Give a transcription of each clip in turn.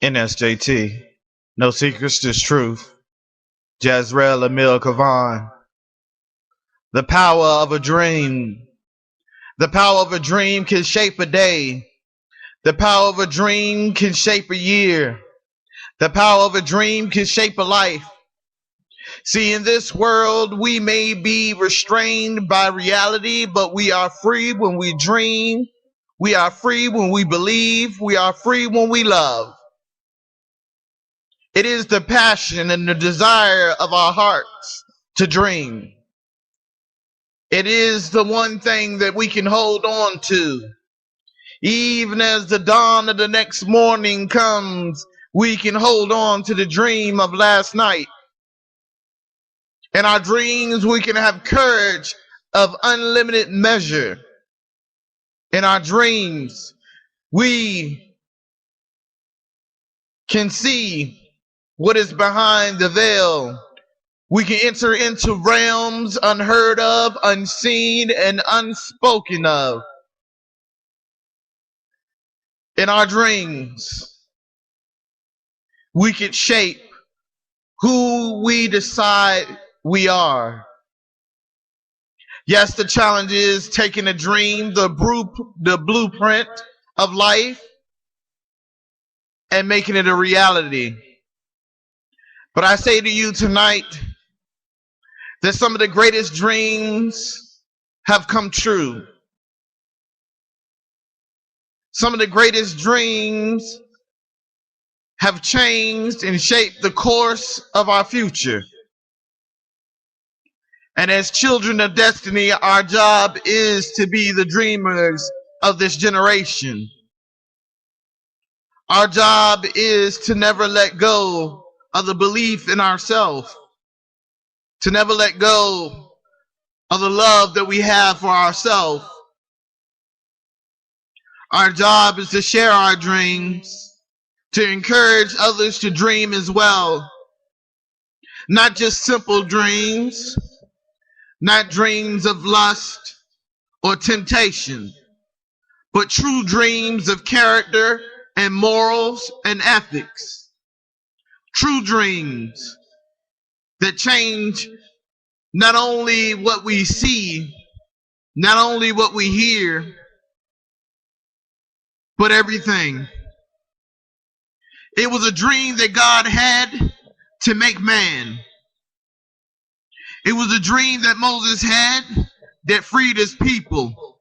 NSJT. No secrets, just truth. Jazrael Emil Kavan. The power of a dream. The power of a dream can shape a day. The power of a dream can shape a year. The power of a dream can shape a life. See, in this world, we may be restrained by reality, but we are free when we dream. We are free when we believe. We are free when we love. It is the passion and the desire of our hearts to dream. It is the one thing that we can hold on to. Even as the dawn of the next morning comes, we can hold on to the dream of last night. In our dreams, we can have courage of unlimited measure. In our dreams, we can see what is behind the veil. We can enter into realms unheard of, unseen, and unspoken of. In our dreams, we can shape who we decide we are. Yes, the challenge is taking a dream, the blueprint of life, and making it a reality. But I say to you tonight that some of the greatest dreams have come true. Some of the greatest dreams have changed and shaped the course of our future. And as children of destiny, our job is to be the dreamers of this generation. Our job is to never let go of the belief in ourselves, to never let go of the love that we have for ourselves. Our job is to share our dreams, to encourage others to dream as well. Not just simple dreams, not dreams of lust or temptation, but true dreams of character and morals and ethics. True dreams that change not only what we see, not only what we hear, but everything. It was a dream that God had to make man. It was a dream that Moses had that freed his people.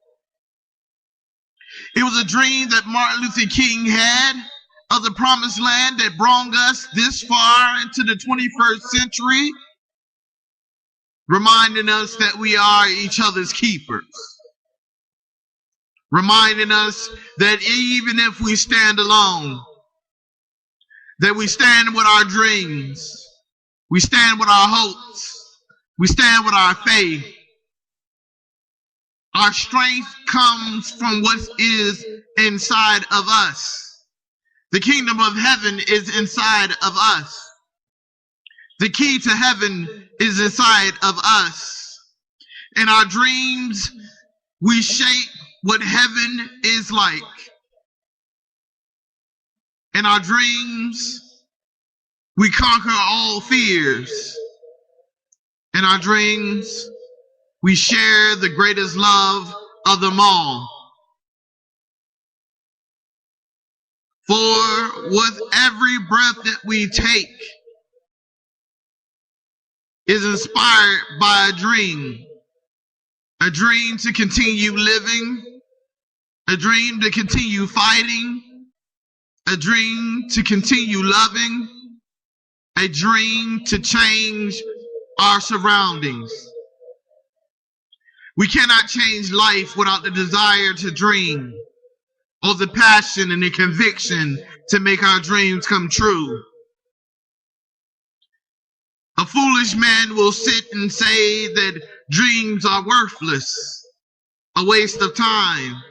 It was a dream that Martin Luther King had of the promised land that brought us this far into the 21st century, reminding us that we are each other's keepers. Reminding us that even if we stand alone, that we stand with our dreams, we stand with our hopes, we stand with our faith. Our strength comes from what is inside of us. The kingdom of heaven is inside of us. The key to heaven is inside of us. In our dreams, we shape what heaven is like. In our dreams, we conquer all fears. In our dreams, we share the greatest love of them all. For with every breath that we take is inspired by a dream to continue living, a dream to continue fighting, a dream to continue loving, a dream to change our surroundings. We cannot change life without the desire to dream, or the passion and the conviction to make our dreams come true. A foolish man will sit and say that dreams are worthless, a waste of time,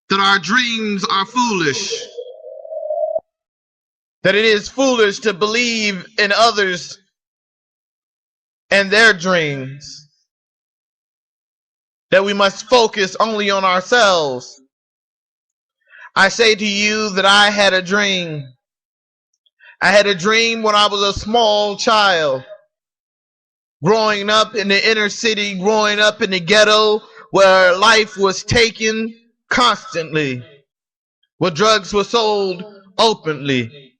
that our dreams are foolish, that it is foolish to believe in others and their dreams, that we must focus only on ourselves. I say to you that I had a dream. I had a dream when I was a small child, growing up in the inner city, growing up in the ghetto, where life was taken constantly, where drugs were sold openly,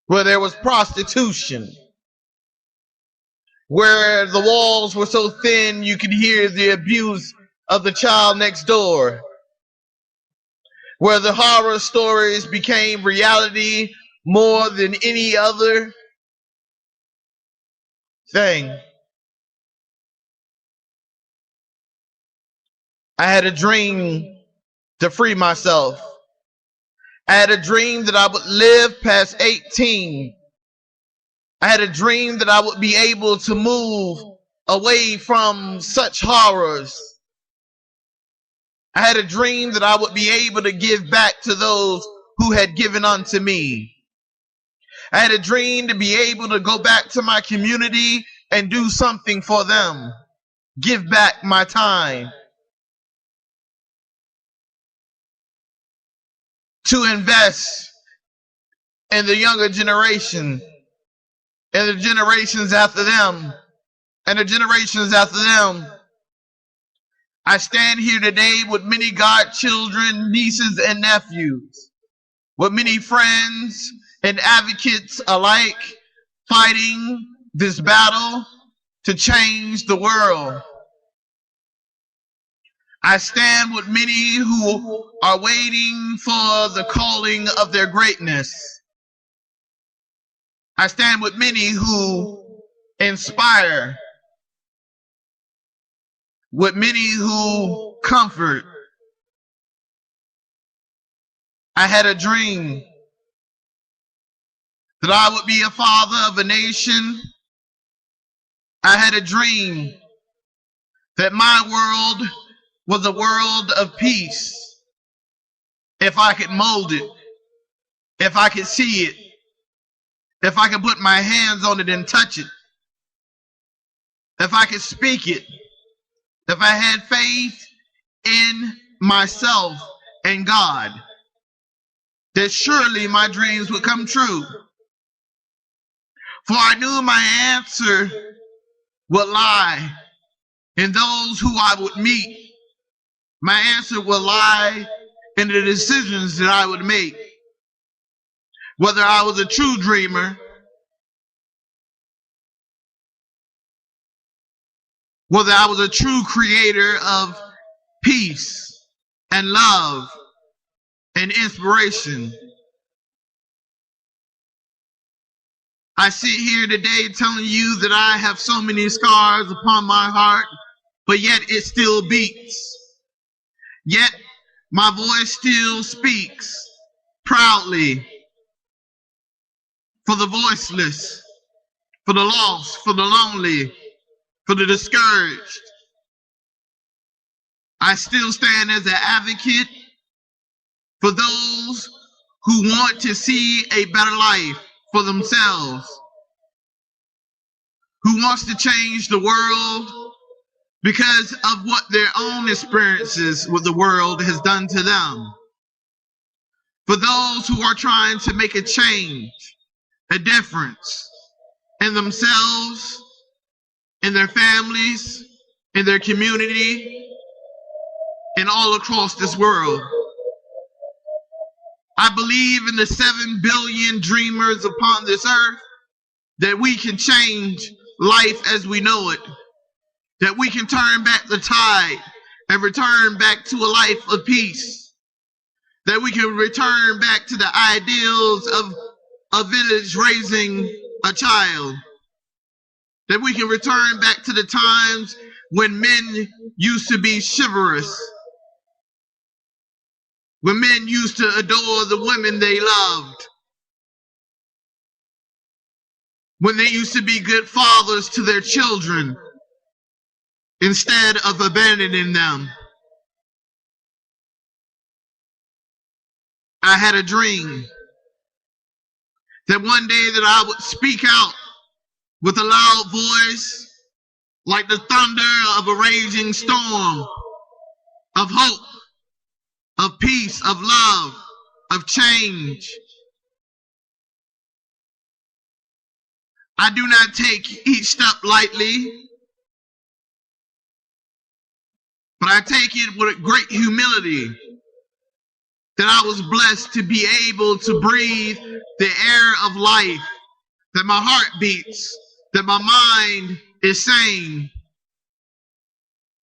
where there was prostitution, where the walls were so thin you could hear the abuse of the child next door, where the horror stories became reality more than any other thing. I had a dream to free myself. I had a dream that I would live past 18. I had a dream that I would be able to move away from such horrors. I had a dream that I would be able to give back to those who had given unto me. I had a dream to be able to go back to my community and do something for them. Give back my time. To invest in the younger generation, and the generations after them, and the generations after them. I stand here today with many godchildren, nieces, and nephews, with many friends and advocates alike, fighting this battle to change the world. I stand with many who are waiting for the calling of their greatness. I stand with many who inspire, with many who comfort. I had a dream that I would be a father of a nation. I had a dream that my world was a world of peace. If I could mold it, if I could see it, if I could put my hands on it and touch it, if I could speak it, if I had faith in myself and God, that surely my dreams would come true. For I knew my answer would lie in those who I would meet. My answer would lie in the decisions that I would make. Whether I was a true dreamer, whether I was a true creator of peace and love and inspiration. I sit here today telling you that I have so many scars upon my heart, but yet it still beats. Yet my voice still speaks proudly for the voiceless, for the lost, for the lonely, for the discouraged. I still stand as an advocate for those who want to see a better life for themselves, who wants to change the world because of what their own experiences with the world has done to them. For those who are trying to make a change, a difference in themselves, in their families, in their community, and all across this world. I believe in the 7 billion dreamers upon this earth, that we can change life as we know it, that we can turn back the tide and return back to a life of peace, that we can return back to the ideals of a village raising a child, that we can return back to the times when men used to be chivalrous, when men used to adore the women they loved, when they used to be good fathers to their children instead of abandoning them. I had a dream that one day that I would speak out with a loud voice like the thunder of a raging storm of hope, of peace, of love, of change. I do not take each step lightly, but I take it with great humility that I was blessed to be able to breathe the air of life, that my heart beats, that my mind is sane,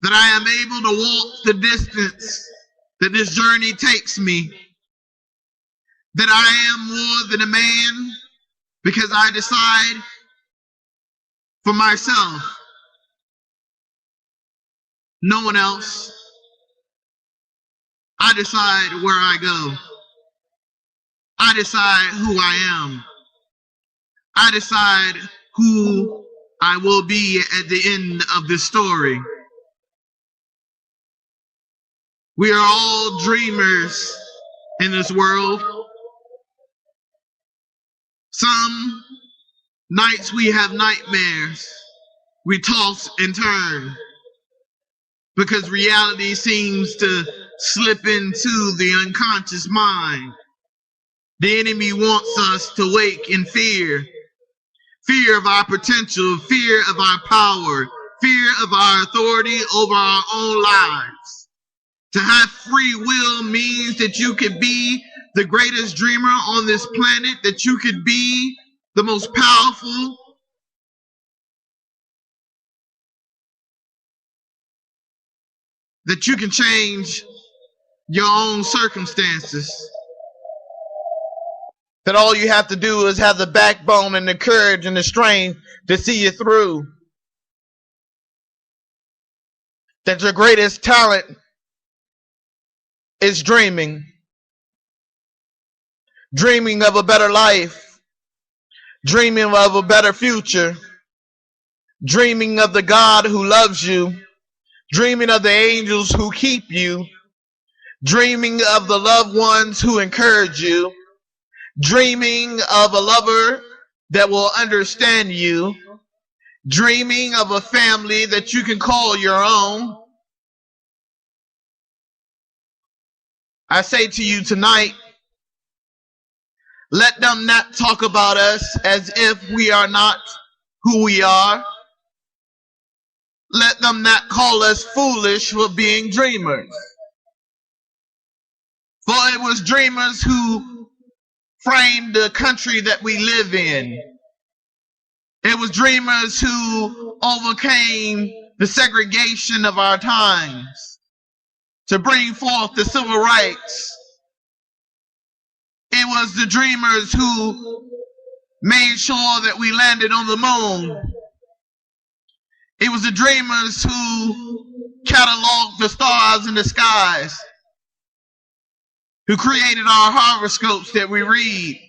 that I am able to walk the distance that this journey takes me, that I am more than a man because I decide for myself, no one else. I decide where I go. I decide who I am. I decide who I will be at the end of this story. We are all dreamers in this world. Some nights we have nightmares. We toss and turn because reality seems to slip into the unconscious mind. The enemy wants us to wake in fear. Fear of our potential, fear of our power, fear of our authority over our own lives. To have free will means that you could be the greatest dreamer on this planet, that you could be the most powerful, that you can change your own circumstances, that all you have to do is have the backbone and the courage and the strength to see you through, that your greatest talent is dreaming. Dreaming of a better life, dreaming of a better future, dreaming of the God who loves you, dreaming of the angels who keep you, dreaming of the loved ones who encourage you, dreaming of a lover that will understand you, dreaming of a family that you can call your own. I say to you tonight, let them not talk about us as if we are not who we are. Let them not call us foolish for being dreamers. For it was dreamers who framed the country that we live in. It was dreamers who overcame the segregation of our times to bring forth the civil rights. It was the dreamers who made sure that we landed on the moon. It was the dreamers who cataloged the stars in the skies, who created our horoscopes that we read.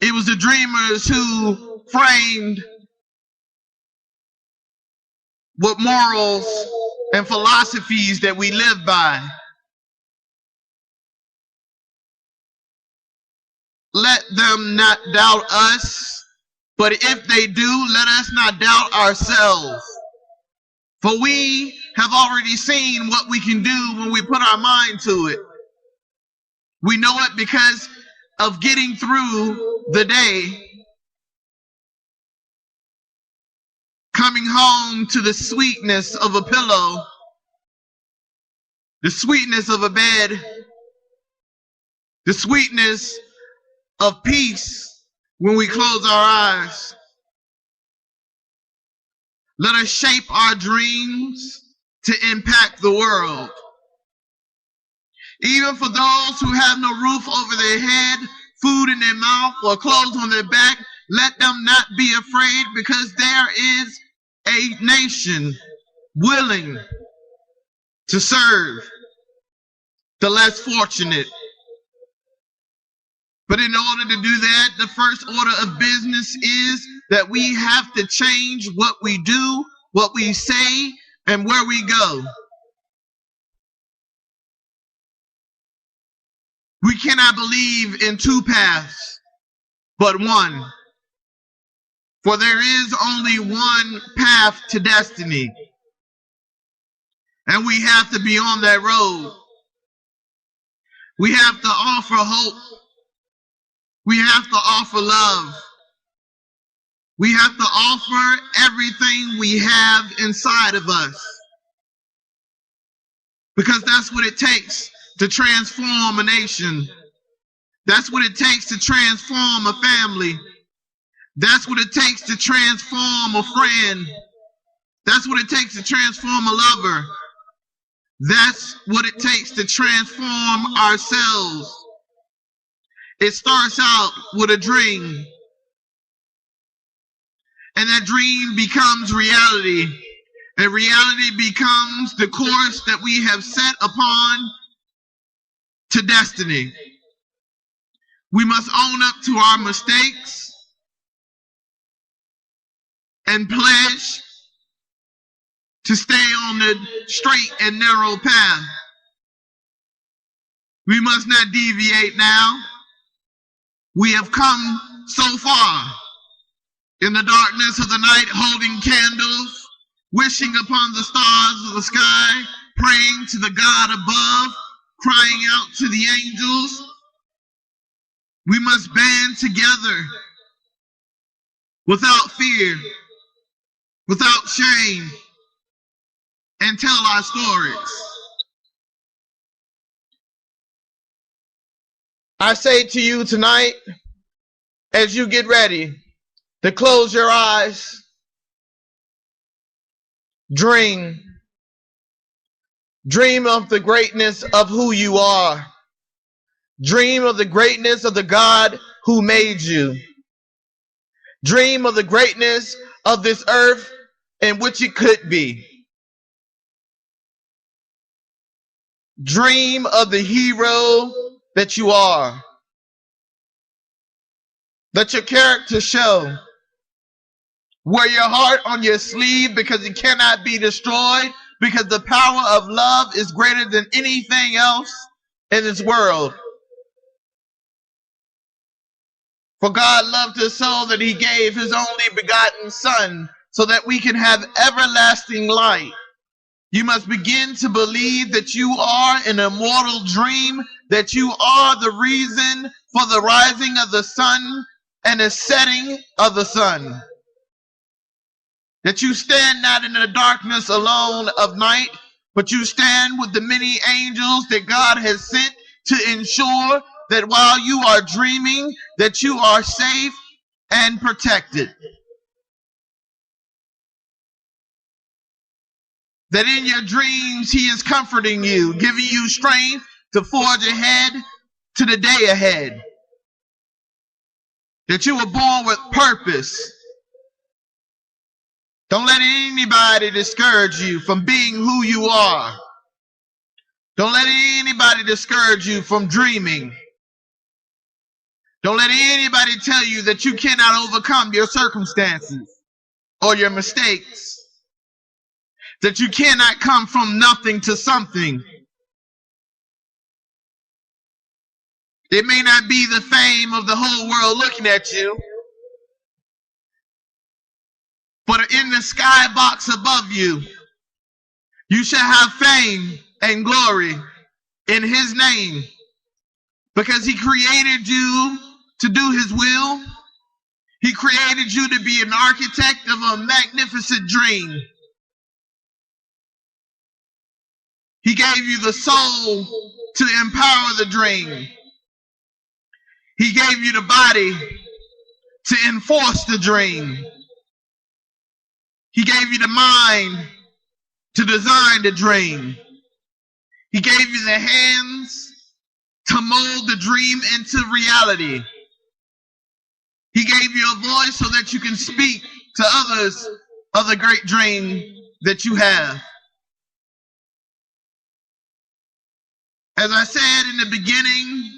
It was the dreamers who framed what morals and philosophies that we live by. Let them not doubt us, but if they do, let us not doubt ourselves. For we have already seen what we can do when we put our mind to it. We know it because of getting through the day, coming home to the sweetness of a pillow, the sweetness of a bed, the sweetness of peace when we close our eyes. Let us shape our dreams to impact the world. Even for those who have no roof over their head, food in their mouth, or clothes on their back, let them not be afraid, because there is a nation willing to serve the less fortunate. But in order to do that, the first order of business is that we have to change what we do, what we say, and where we go. We cannot believe in two paths, but one. For there is only one path to destiny. And we have to be on that road. We have to offer hope. We have to offer love. We have to offer everything we have inside of us. Because that's what it takes to transform a nation. That's what it takes to transform a family. That's what it takes to transform a friend. That's what it takes to transform a lover. That's what it takes to transform ourselves. It starts out with a dream. And that dream becomes reality. And reality becomes the course that we have set upon to destiny. We must own up to our mistakes and pledge to stay on the straight and narrow path. We must not deviate now. We have come so far in the darkness of the night, holding candles, wishing upon the stars of the sky, praying to the God above, crying out to the angels. We must band together without fear, without shame, and tell our stories. I say to you tonight, as you get ready to close your eyes, dream. Dream of the greatness of who you are. Dream of the greatness of the God who made you. Dream of the greatness of this earth in which it could be. Dream of the hero that you are. Let your character show. Wear your heart on your sleeve because it cannot be destroyed, because the power of love is greater than anything else in this world. For God loved us so that he gave his only begotten Son so that we can have everlasting life. You must begin to believe that you are an immortal dream, that you are the reason for the rising of the sun and the setting of the sun. That you stand not in the darkness alone of night, but you stand with the many angels that God has sent to ensure that while you are dreaming, that you are safe and protected. That in your dreams, he is comforting you, giving you strength to forge ahead to the day ahead. That you were born with purpose. Don't let anybody discourage you from being who you are. Don't let anybody discourage you from dreaming. Don't let anybody tell you that you cannot overcome your circumstances or your mistakes. That you cannot come from nothing to something. It may not be the fame of the whole world looking at you, but in the skybox above you, you shall have fame and glory in his name, because he created you to do his will. He created you to be an architect of a magnificent dream. He gave you the soul to empower the dream. He gave you the body to enforce the dream. He gave you the mind to design the dream. He gave you the hands to mold the dream into reality. He gave you a voice so that you can speak to others of the great dream that you have. As I said in the beginning,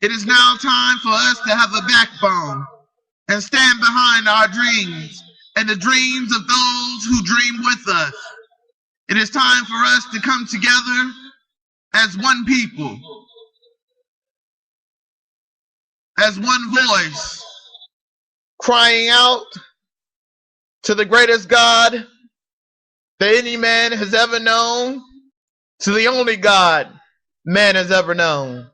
it is now time for us to have a backbone and stand behind our dreams and the dreams of those who dream with us. It is time for us to come together as one people, as one voice, crying out to the greatest God that any man has ever known, to the only God man has ever known.